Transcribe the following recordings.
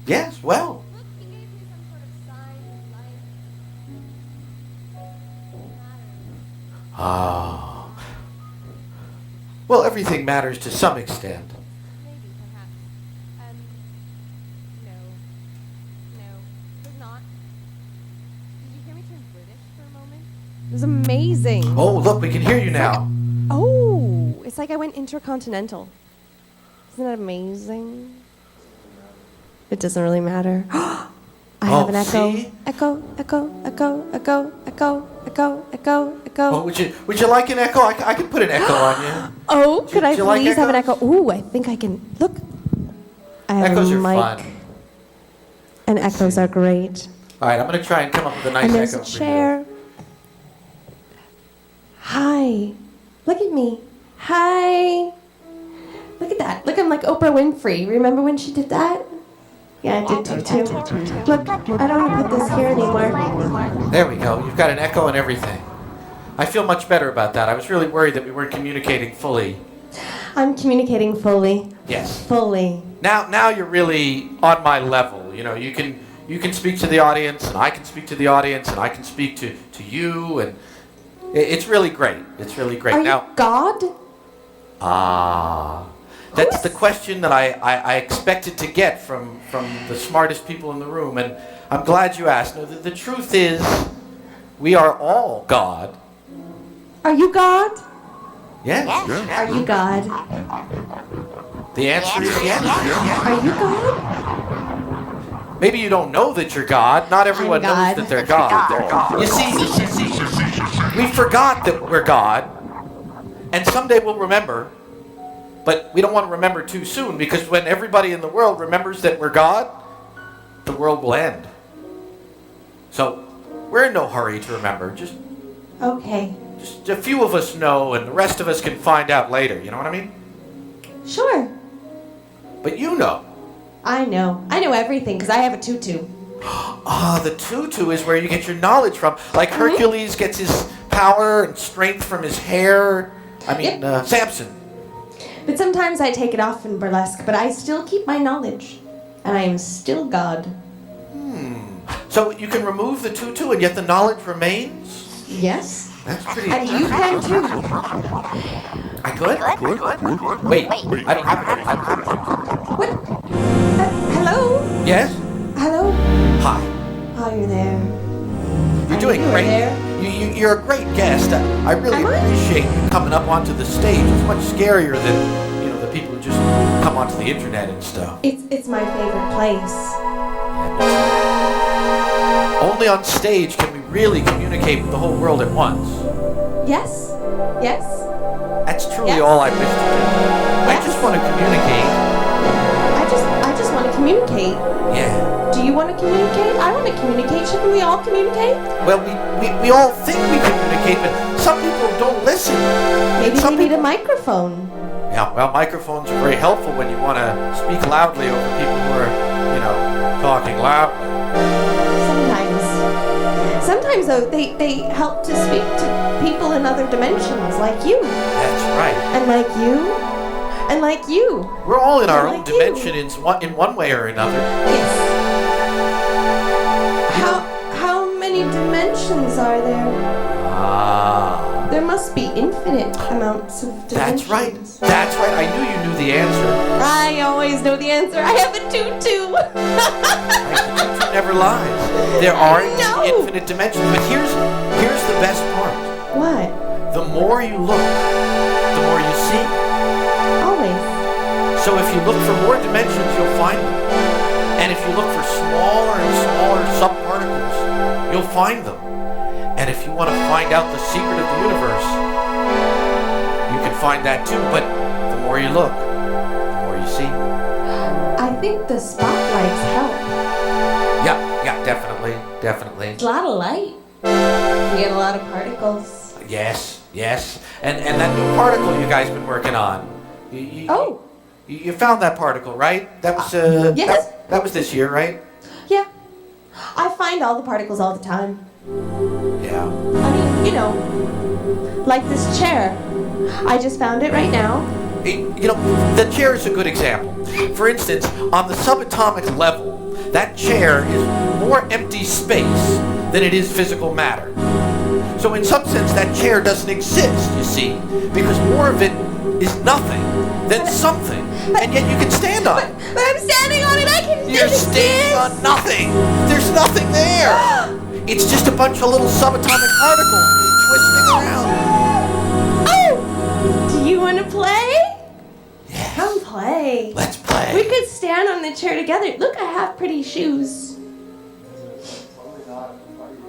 Yes, well. Look, he gave me some sort of sign with light. Ah. Well, everything matters to some extent. Maybe, perhaps. No. No. Could not. Did you hear me turn British for a moment? It was amazing. Oh, look, we can hear you now. Oh, it's like I went intercontinental. Isn't that amazing? It doesn't really matter. I have an echo. See? Echo, echo, echo, echo, echo, echo, echo, echo. Oh, would you like an echo? I can put an echo on you. Oh, Do could I you like please have an echoes? echo? Ooh, I think I can. Look. I have Echoes a are mic. fun. And echoes are great. All right, I'm going to try and come up with a nice And there's echo a for chair. Hi. Look at me. Hi. Look at that. Look, I'm like Oprah Winfrey. Remember when she did that? Yeah, I did too. Look, I don't want to put this here anymore. you. There we go. You've got an echo and everything. I feel much better about that. I was really worried that we weren't communicating fully. I'm communicating fully. Yes. Fully. Now you're really on my level. You know, you can speak to the audience, and I can speak to the audience, and I can speak to you, and it's really great. It's really great. Are Now, you God? that's the question that I expected to get from the smartest people in the room, and I'm glad you asked. No, the truth is, we are all God. Are you God? Yes. Are you God? The answer is yes. Are you God? Maybe you don't know that you're God. Not everyone knows God. that they're God. You see, we forgot that we're God, and someday we'll remember, but we don't want to remember too soon, because when everybody in the world remembers that we're God, the world will end. So we're in no hurry to remember. Just Okay. a few of us know, and the rest of us can find out later. You know what I mean? Sure. But you know. I know. I know everything because I have a tutu. The tutu is where you get your knowledge from. Like Hercules gets his power and strength from his hair. I mean, Samson. But sometimes I take it off in burlesque, but I still keep my knowledge. And I am still God. So you can remove the tutu and yet the knowledge remains? Yes. That's pretty And you can too. I could? Wait, I don't have it. What? Hello? Yes? Hello? Hi. Oh, you're there. You're doing You were great. there. You're a great guest. I really Am I? appreciate you coming up onto the stage. It's much scarier than, the people who just come onto the internet and stuff. It's my favorite place. Only on stage can we really communicate with the whole world at once. Yes? Yes? That's truly Yes. all I wish to do. I Yes. just want to communicate. I just want to communicate. Yeah. Do you want to communicate? I want to communicate. Shouldn't we all communicate? Well, we all think we communicate, but some people don't listen. Maybe some we need a microphone. Yeah, well, microphones are very helpful when you want to speak loudly over people who are, talking loudly. Sometimes though, they help to speak to people in other dimensions, like you. That's right. And like you. And like you. We're all in our And own like you. dimension in one way or another. Yes. How many dimensions are there? There must be infinite amounts of dimensions. That's right. I knew you knew the answer. I always know the answer. I have a tutu. Right, the tutu never lies. There are infinite dimensions, but here's the best part. What? The more you look, the more you see. Always. So if you look for more dimensions, you'll find them. And if you look for smaller and smaller subparticles, you'll find them. And if you want to find out the secret of the universe, you can find that too. But the more you look, the more you see. I think the spotlights help. Yeah, definitely. It's a lot of light. You get a lot of particles. Yes. And that new particle you guys been working on. You found that particle, right? That was Yes. that was this year, right? Yeah. I find all the particles all the time. Yeah. I mean, like this chair. I just found it right now. The chair is a good example. For instance, on the subatomic level, that chair is more empty space than it is physical matter. So in some sense, that chair doesn't exist, you see, because more of it is nothing than something, and yet you can stand on it. But I'm standing on it. I can. You're standing on nothing. There's nothing there. It's just a bunch of little subatomic particles twisting around. Oh! Do you want to play? Yes. Come play. Let's play. We could stand on the chair together. Look, I have pretty shoes.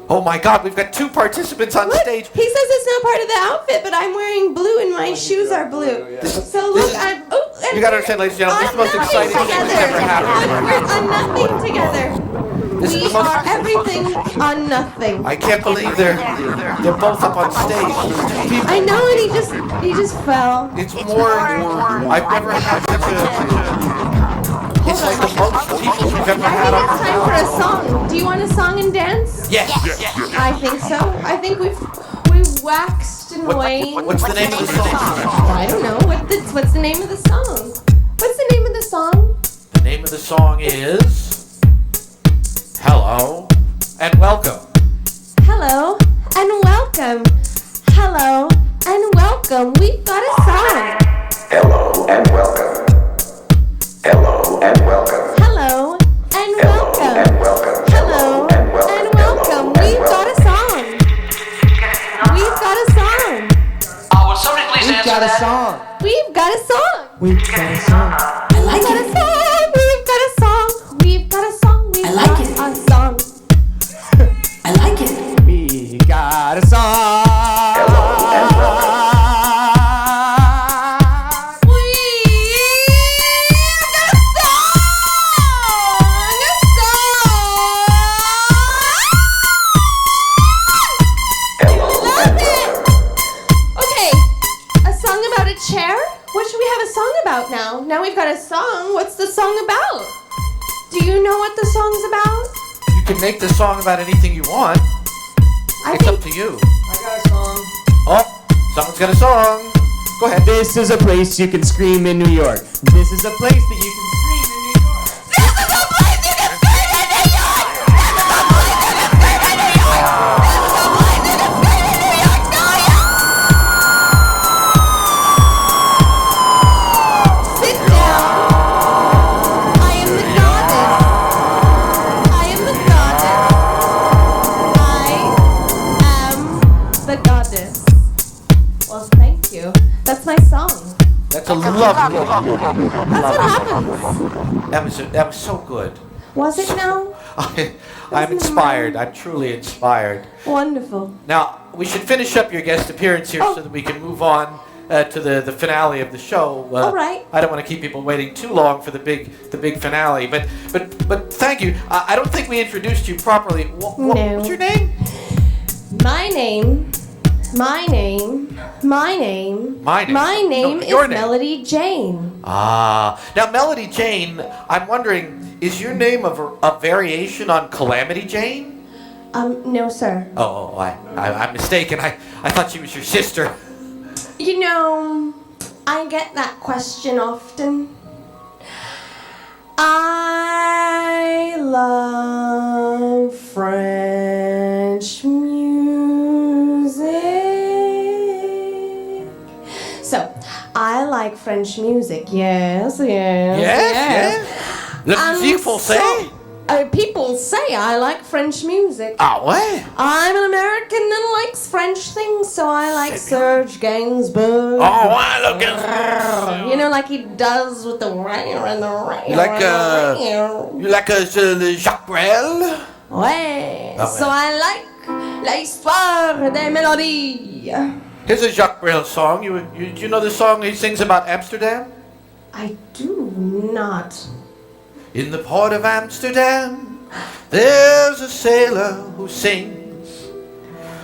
Oh my God, we've got 2 participants on Look, stage. he says it's not part of the outfit, but I'm wearing blue and my shoes are blue. So look, I'm. Oh, You gotta understand, ladies and gentlemen, this is the most exciting thing that's ever happened. We're on nothing together. This is We the most- are everything on nothing. I can't believe they're both up on stage. People, I know, and he just fell. it's more. I've never had such a. It's like the most people we've ever I had think on it's time for a song. Do you want a song and dance? Yes. I think so. I think we've waxed and waned. What's the name of the song? I don't know. What's the name of the song? What's the name of the song? The name of the song is Hello and Welcome. Hello and welcome. Hello and welcome. We've got a song. Hello and welcome. Hello and welcome. Hello and welcome. And welcome. Hello and welcome. We've got a song. We've got a song. Would somebody please answer that? Song. We've got a song. We've got a song. I like it. We've got a song. We've got a song. We've got a song. I like it. We got a song. Now we've got a song. What's the song about? Do you know what the song's about? You can make the song about anything you want. It's up to you. I got a song. Oh, someone's got a song. Go ahead. This is a place you can scream in New York. This is a place that you can scream in New York. This is a place you can scream in New York! This is a place you can scream in New York! This is a place you can scream in New York! No, Sit down. I am the goddess. I am the goddess. I am the goddess. Well, thank you. That's my song. That's a lovely. That's what happens. That was so good. Was it now? I'm inspired. I'm truly inspired. Wonderful. Now we should finish up your guest appearance here so that we can move on to the finale of the show. All right. I don't want to keep people waiting too long for the big finale, but thank you. I don't think we introduced you properly. What No. was your name? My name is your name. Melody Jane. Ah. Now, Melody Jane, I'm wondering, is your name a variation on Calamity Jane? No, sir. Oh, I'm mistaken. I thought she was your sister. You know, I get that question often. I love French music. So, I like French music. Yes. Yes. La musique française? People say I like French music. Ah ouais? I'm an American that likes French things, so I like Serge Gainsbourg. Oh, ouais, look at You know, like he does with the rain and the rain. You like Jacques Brel? Ouais. Ah, So I like la histoire des mélodies. Here's a Jacques Brel song. You know the song he sings about Amsterdam? I do not. In the port of Amsterdam, there's a sailor who sings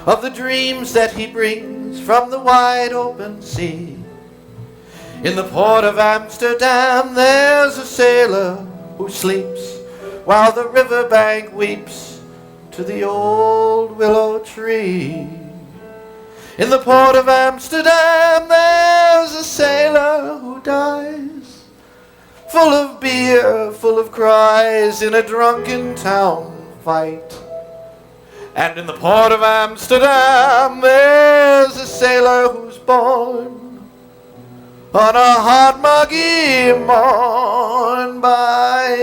of the dreams that he brings from the wide open sea. In the port of Amsterdam, there's a sailor who sleeps while the riverbank weeps to the old willow tree. In the port of Amsterdam, there's a sailor who dies full of beer, full full of cries in a drunken town fight. And in the port of Amsterdam, there's a sailor who's born on a hot, muggy morn by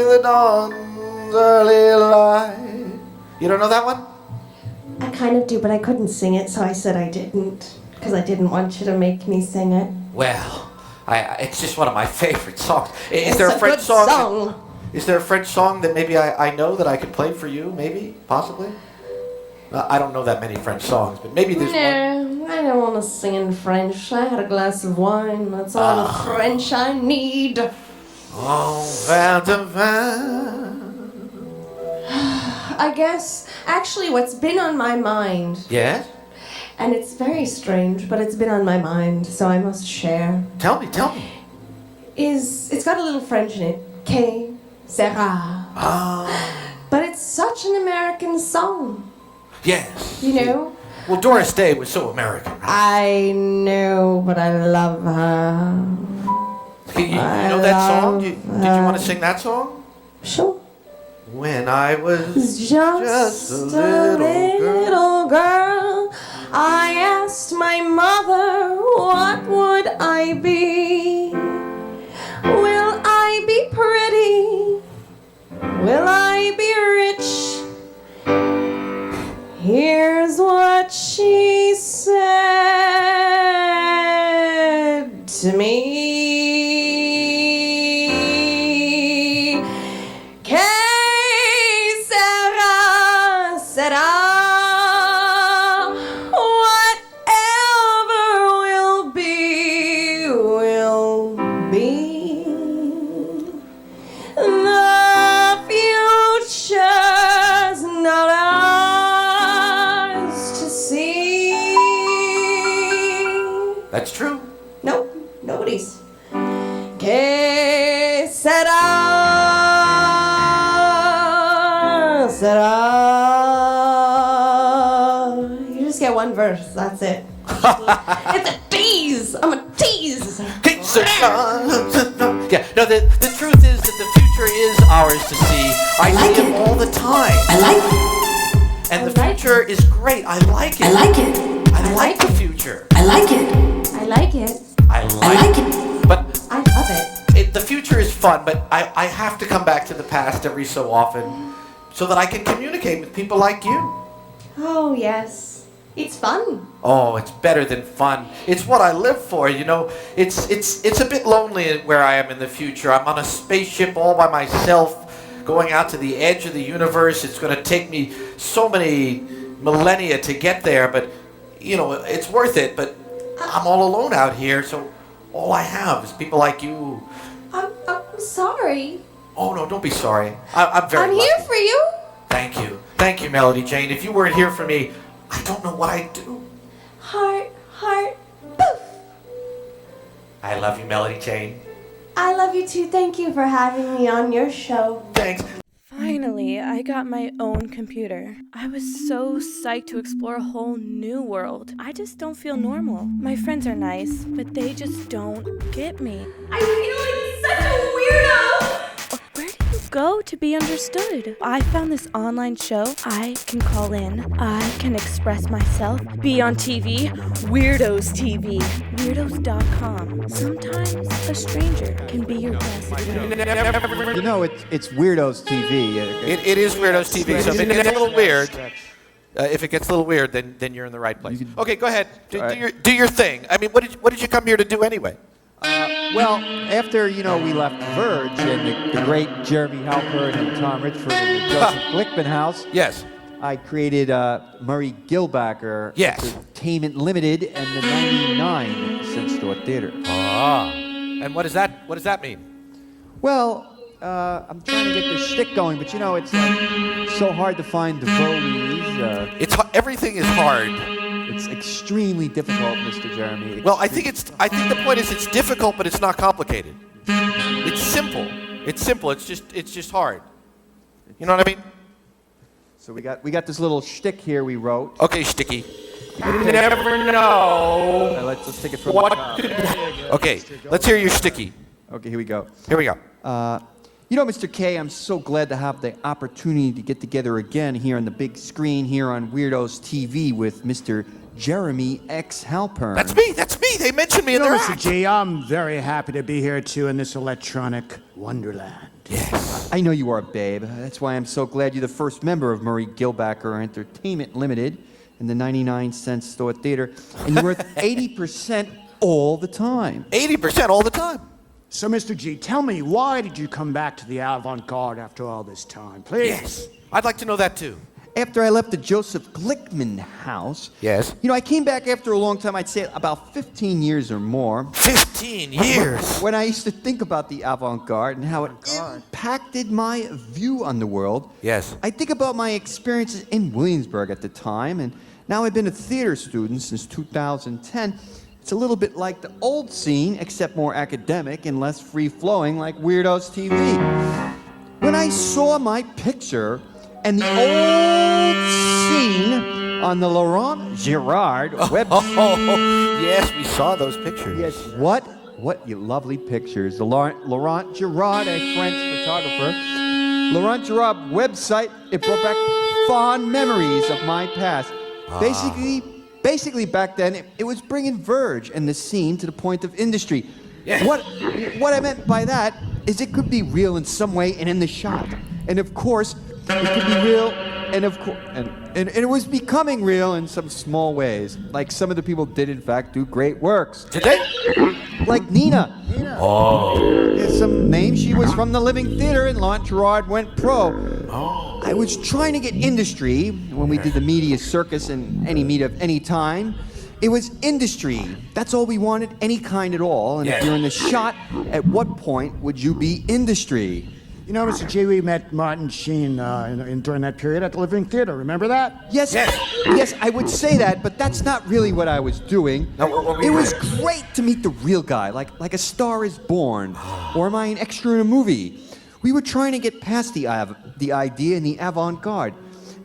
the dawn's early light. You don't know that one? I kind of do, but I couldn't sing it, so I said I didn't. Because I didn't want you to make me sing it. Well, it's just one of my favorite songs. Is It's there a a French good song? song. Is there a French song that maybe I know that I could play for you? Maybe, possibly. I don't know that many French songs, but maybe there's one. No, I don't want to sing in French. I had a glass of wine. That's all the French I need. Oh, vin de vin. I guess, actually, what's been on my mind, Yes? and it's very strange, but it's been on my mind, so I must share, Tell me. is it's got a little French in it. Que sera. But it's such an American song, Yes. you know? Well, Doris Day was so American, right? I know, but I love her. You know that song? Did you want to sing that song? Sure. When I was Just a little girl, I asked my mother, what would I be? Will I be pretty? Will I be rich? Here's what she said to me. That's true. Nope, nobody's. Que sera, sera. You just get one verse, that's it. It's a tease. I'm a tease. Yeah, no, the truth is that the future is ours to see. I see it all the time. I like it. And the future is great. I like it. I like it. I like the future. I like it. I like it. I like it. But I love it. the future is fun, but I have to come back to the past every so often so that I can communicate with people like you. Oh, yes. It's fun. Oh, it's better than fun. It's what I live for, you know. It's a bit lonely where I am in the future. I'm on a spaceship all by myself, going out to the edge of the universe. It's going to take me so many millennia to get there, but, you know, it's worth it. But I'm all alone out here, so all I have is people like you. I'm sorry. Oh, no, don't be sorry. I'm very I'm here lucky. for you. Thank you. Thank you, Melody Jane. If you weren't here for me, I don't know what I'd do. Heart, poof. I love you, Melody Jane. I love you too. Thank you for having me on your show. Thanks. Finally, I got my own computer. I was so psyched to explore a whole new world. I just don't feel normal. My friends are nice, but they just don't get me. I feel like such a weirdo. Where do you go to be understood? I found this online show. I can call in. I can express myself. Be on TV. Weirdos TV. Weirdos.com. Sometimes a stranger can be your best friend. You know, it's Weirdos TV. It is Weirdos TV, so if it gets a little weird, then you're in the right place. Okay, go ahead. Do your thing. I mean, what did you come here to do anyway? Well, after, we left Verge and the great Jeremy Halpern and Tom Richford and the Joseph Glickman house, Yes. I created Murray Gillbacker Yes. Entertainment Limited and the 99 Cent Store Theater. And what does that mean? Well, I'm trying to get this shtick going, but it's like so hard to find devotees. Everything is hard. It's extremely difficult, Mr. Jeremy. Well, I think the point is it's difficult, but it's not complicated. It's simple. It's simple. It's just hard. You know what I mean? So we got this little shtick here we wrote. Okay, Sticky. You never know. Let's take it from the top. Okay, let's hear your Sticky. Okay, here we go. Here we go. You know, Mr. K, I'm so glad to have the opportunity to get together again here on the big screen here on Weirdos TV with Mr. Jeremy X. Halpern. That's me. They mentioned me in their Mr. act. G, I'm very happy to be here, too, in this electronic wonderland. Yes. I know you are, babe. That's why I'm so glad you're the first member of Murray Gillbacker Entertainment Limited in the 99-cent store theater, and you're worth 80% all the time. 80% all the time. So, Mr. G, tell me, why did you come back to the avant-garde after all this time? Please. Yes. I'd like to know that, too. After I left the Joseph Glickman house, Yes. you know, I came back after a long time, I'd say about 15 years or more. 15 years. When I used to think about the avant-garde and how it impacted my view on the world, Yes. I think about my experiences in Williamsburg at the time, and now I've been a theater student since 2010. It's a little bit like the old scene, except more academic and less free-flowing like Weirdos TV. When I saw my picture and the old scene on the Laurent Girard website. Oh, yes, we saw those pictures. Yes, what you lovely pictures. The Laurent Girard, a French photographer. Laurent Girard website, it brought back fond memories of my past. Basically back then, it was bringing Verge and the scene to the point of industry. Yes. What I meant by that is it could be real in some way and in the shot. And of course, it could be real, and it was becoming real in some small ways. Like some of the people did, in fact, do great works. Did they? Like Nina. Oh. There's some names. She was from the Living Theater, and Laurent Girard went pro. Oh. I was trying to get industry when we did the media circus and any meet of any time. It was industry. That's all we wanted, any kind at all. And Yes. if you're in the shot, at what point would you be industry? You know, Mr. G, we met Martin Sheen during that period at the Living Theater. Remember that? Yes, yes, I would say that, but that's not really what I was doing. No, what were you It was doing? great to meet the real guy, like A Star Is Born, or am I an extra in a movie? We were trying to get past the idea in the avant-garde.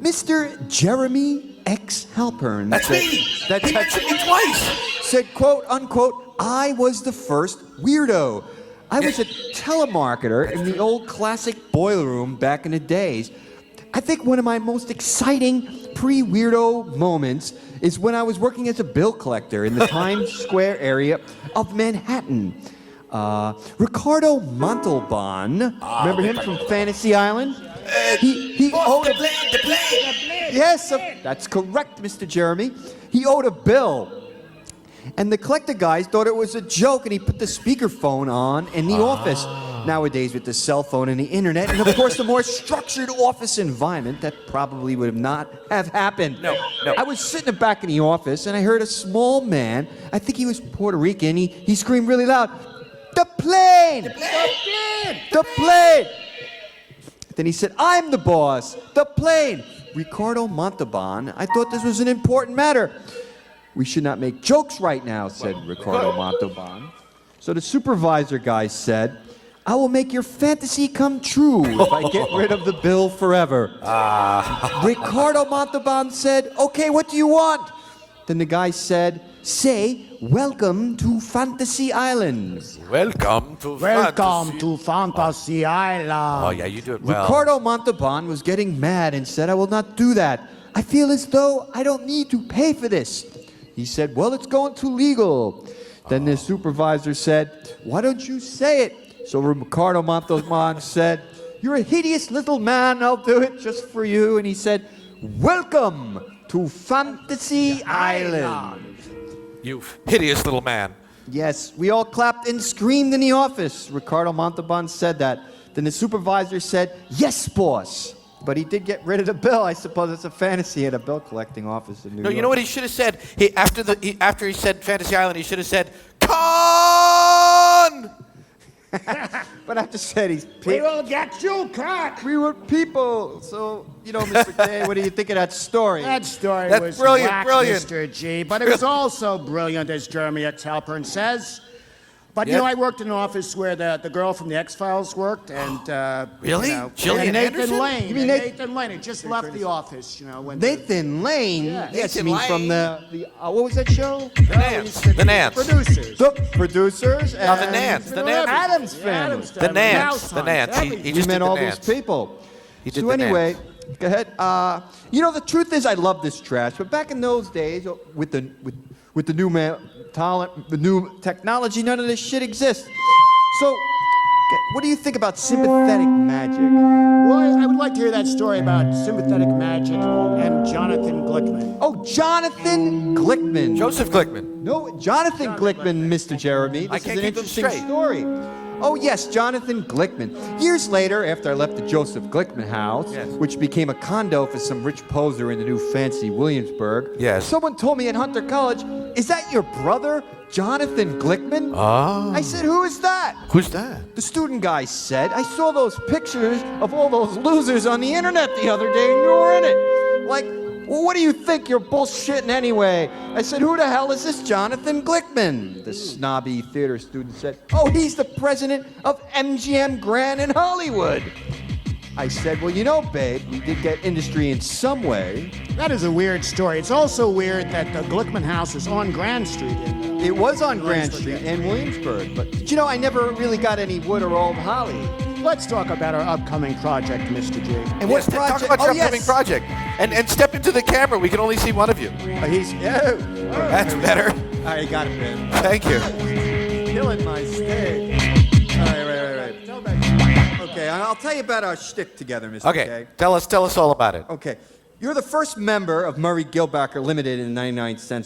Mr. Jeremy X. Halpern. That's me. He mentioned me twice. Said, quote, unquote, I was the first weirdo. I was a telemarketer in the old classic boiler room back in the days. I think one of my most exciting pre-weirdo moments is when I was working as a bill collector in the Times Square area of Manhattan. Ricardo Montalban, remember him from Fantasy Island? He owed a The plane. Yes, that's correct, Mr. Jeremy. He owed a bill. And the collector guys thought it was a joke, and he put the speakerphone on in the office. Nowadays, with the cell phone and the internet, and of course, the more structured office environment, that probably would not have happened. No. I was sitting back in the office, and I heard a small man, I think he was Puerto Rican, he screamed really loud, "The plane! The plane!" Then he said, "I'm the boss. The plane." Ricardo Montalban, I thought this was an important matter. "We should not make jokes right now," said Ricardo Montalban. So the supervisor guy said, "I will make your fantasy come true if I get rid of the bill forever." Ricardo Montalban said, "Okay, what do you want?" Then the guy said, "Say, welcome to Fantasy Island." Welcome to Fantasy Island. Oh, yeah, you do it well. Ricardo Montalban was getting mad and said, "I will not do that. I feel as though I don't need to pay for this." He said, "Well, it's going to legal." Then the supervisor said, "Why don't you say it?" So Ricardo Montalban said, "You're a hideous little man. I'll do it just for you." And he said, "Welcome to Fantasy Island." You hideous little man. Yes, we all clapped and screamed in the office. Ricardo Montalban said that. Then the supervisor said, "Yes, boss." But he did get rid of the bill. I suppose it's a fantasy at a bill collecting office in New York. No, you know what he should have said? After he said Fantasy Island, he should have said, "Con!" But I just said he's We will get you caught. We were people. So, you know, Mr. K, what do you think of that story? That story That's was brilliant, whack, brilliant. Mr. G, but it was also brilliant, as Jeremy X. Halpern says. But, Yeah. I worked in an office where the girl from the X-Files worked, and, Really? Gillian and Nathan Anderson? Lane. You mean Nathan Lane had just left the office, when Nathan Lane? Yeah. Yes, you Nathan mean from Lane. the what was that show? The Nance. producers. The producers No, the and Nance. The Nance. Adams family. Adams The family, Nance. Mouse The Hunt, Nance. He everything. You just met did the all Nance. these people. He did So the anyway, Nance. go ahead. The truth is, I love this trash. But back in those days, with the new talent, the new technology, none of this shit exists. So, what do you think about sympathetic magic? Well, I would like to hear that story about sympathetic magic and Jonathan Glickman. Oh, Jonathan Glickman. Joseph Glickman. No, Jonathan Glickman, Mr. Jeremy. I This can't is an keep them interesting straight. story. Oh, yes, Jonathan Glickman. Years later, after I left the Joseph Glickman house, Yes. which became a condo for some rich poser in the new fancy Williamsburg, Yes. someone told me at Hunter College, "Is that your brother, Jonathan Glickman?" Oh. I said, "Who is that?" Who's that? The student guy said, "I saw those pictures of all those losers on the internet the other day and you were in it." Like, well, what do you think? You're bullshitting anyway. I said, "Who the hell is this Jonathan Glickman?" The snobby theater student said, "Oh, he's the president of MGM Grand in Hollywood." I said, "Well, babe, we did get industry in some way." That is a weird story. It's also weird that the Glickman house is on Grand Street. It was on Grand Street in Williamsburg, but I never really got any wood or old holly. Let's talk about our upcoming project, Mr. G. And Yes, what project? Talk about your Oh, upcoming yes. project. And step into the camera. We can only see one of you. He's. That's better. I got it, man. Thank you. Killing my stage. All right. Okay, I'll tell you about our shtick together, Mr. Okay. K. Tell us all about it. Okay. You're the first member of Murray Gillbacker Limited in the 99-cent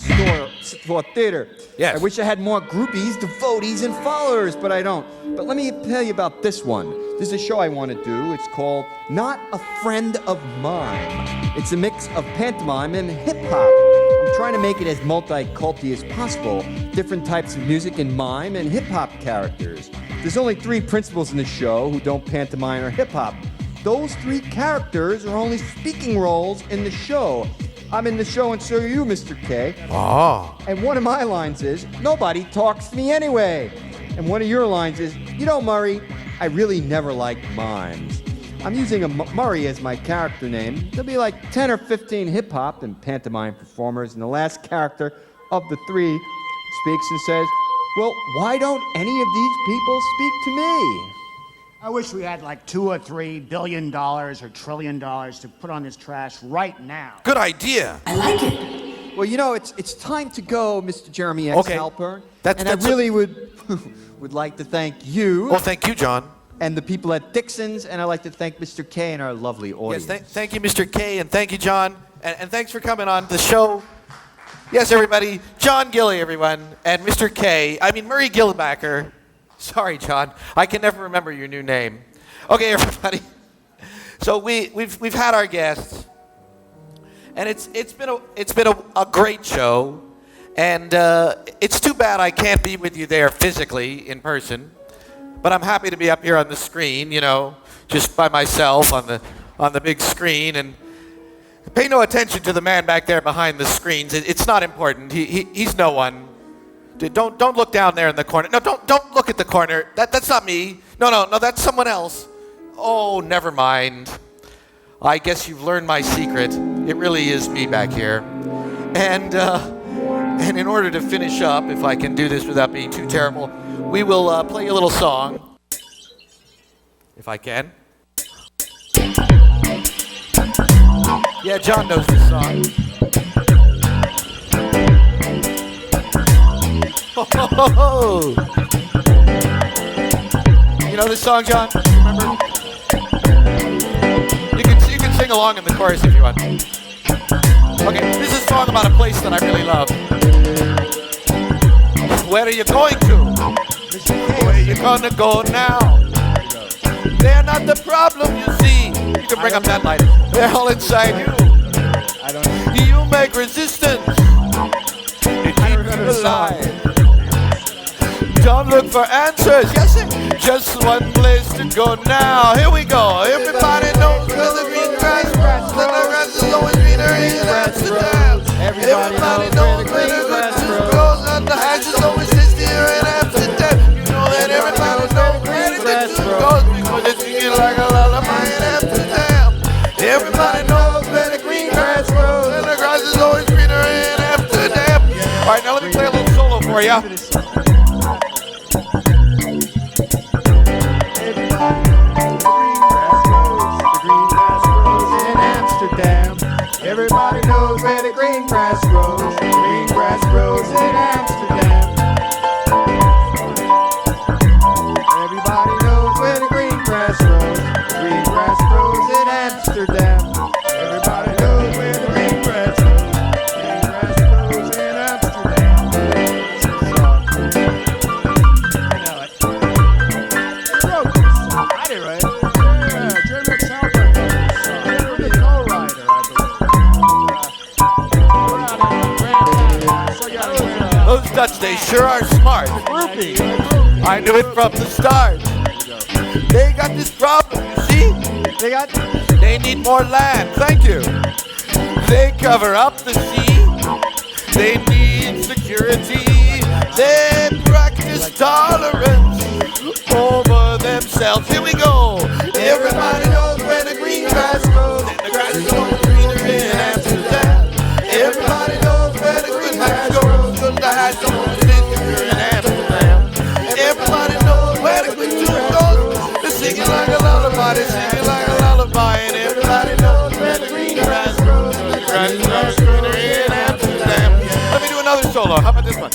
store theater. Yes. I wish I had more groupies, devotees, and followers, but I don't. But let me tell you about this one. This is a show I want to do. It's called Not a Friend of Mine. It's a mix of pantomime and hip-hop. I'm trying to make it as multi-culty as possible. Different types of music and mime and hip-hop characters. There's only 3 principals in the show who don't pantomime or hip-hop. Those 3 characters are only speaking roles in the show. I'm in the show and so are you, Mr. K. Oh. And one of my lines is, "Nobody talks to me anyway." And one of your lines is, "Murray, I really never liked mimes." I'm using Murray as my character name. There'll be like 10 or 15 hip-hop and pantomime performers, and the last character of the 3 speaks and says, "Well, why don't any of these people speak to me?" I wish we had like $2 or $3 billion or $1 trillion to put on this trash right now. Good idea. I like it. Well, it's time to go, Mr. Jeremy X. Okay. Halpern. That's I really would like to thank you. Well, thank you, John. And the people at Dixon's, and I'd like to thank Mr. K and our lovely audience. Yes, thank you, Mr. K, and thank you, John. And thanks for coming on the show. Yes, everybody. John Gilly, everyone. And Mr. K. Murray Gillbacker. Sorry, John. I can never remember your new name. Okay, everybody. So we've had our guests. And it's been a great show. And it's too bad I can't be with you there physically in person. But I'm happy to be up here on the screen, just by myself on the big screen, and pay no attention to the man back there behind the screens. It's not important. He's no one. Don't look down there in the corner. No, don't look at the corner. That's not me. No, that's someone else. Oh, never mind. I guess you've learned my secret. It really is me back here. And in order to finish up, if I can do this without being too terrible, we will play a little song, if I can. Yeah, John knows this song. Oh. You know this song, John? Remember? You can sing along in the chorus if you want. Okay, this is a song about a place that I really love. Where are you going to? Where are you gonna go now? They're not the problem, you see. You can bring up that light. They're all inside you. You make resistance. It keeps you alive. Don't look for answers. Yes, just one place to go now. Here we go. Everybody knows where the green grass grows. The grass is always greener in Amsterdam. Everybody knows where the green grass grows. And the hash is always tastier in Amsterdam. like a lullaby in Amsterdam. Everybody knows where the green grass grows, and the grass is always greener in Amsterdam. All right, now let me play a little solo for you. Everybody knows where the green grass grows. The green grass grows in Amsterdam. Everybody knows where the green grass grows. The green grass grows in Amsterdam. Everybody knows where the green grass grows. The green grass grows in Amsterdam. I know it. Who wrote this song? I did, right? Yeah, Jeremy Salford. You're the co-writer, I believe. Those Dutch, they sure are smart. I knew it from the start. They got this problem, you see? They need more land, thank you. They cover up the sea. They need security. They practice tolerance over themselves. Here we go. Everybody knows where the green grass grows, and the grass is always greener in Amsterdam. Everybody knows where the green grass grows, and the grass is always greener in Amsterdam. Everybody knows where the green grass goes. They're singing like a lullaby, they're singing like a lullaby, and everybody knows where the green grass grows, and the grass is always greener in Amsterdam. Let me do another solo. How about this one?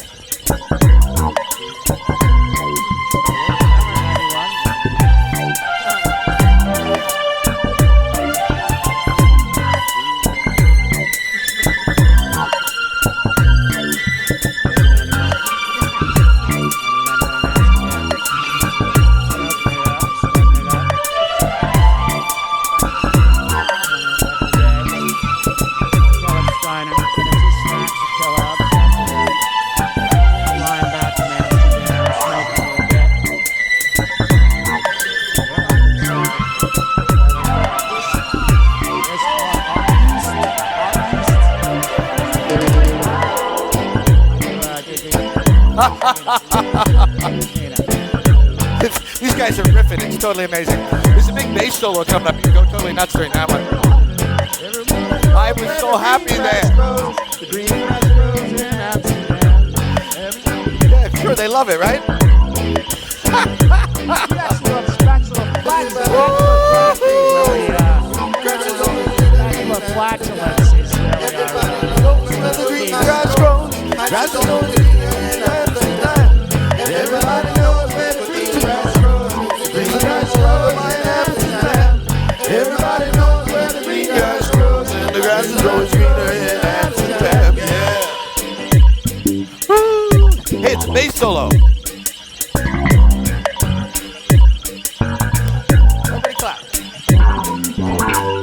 These guys are riffing. It's totally amazing. There's a big bass solo coming up. You can go totally nuts during that one. I was so happy there. Yeah, sure, they love it, right? Flatulence is Everybody knows where the green grass grows. Green grass grows in Amsterdam. Everybody knows where the green grass grows, and the grass is always greener in Amsterdam. Yeah. Woo! Hey, it's a bass solo. Everybody clap.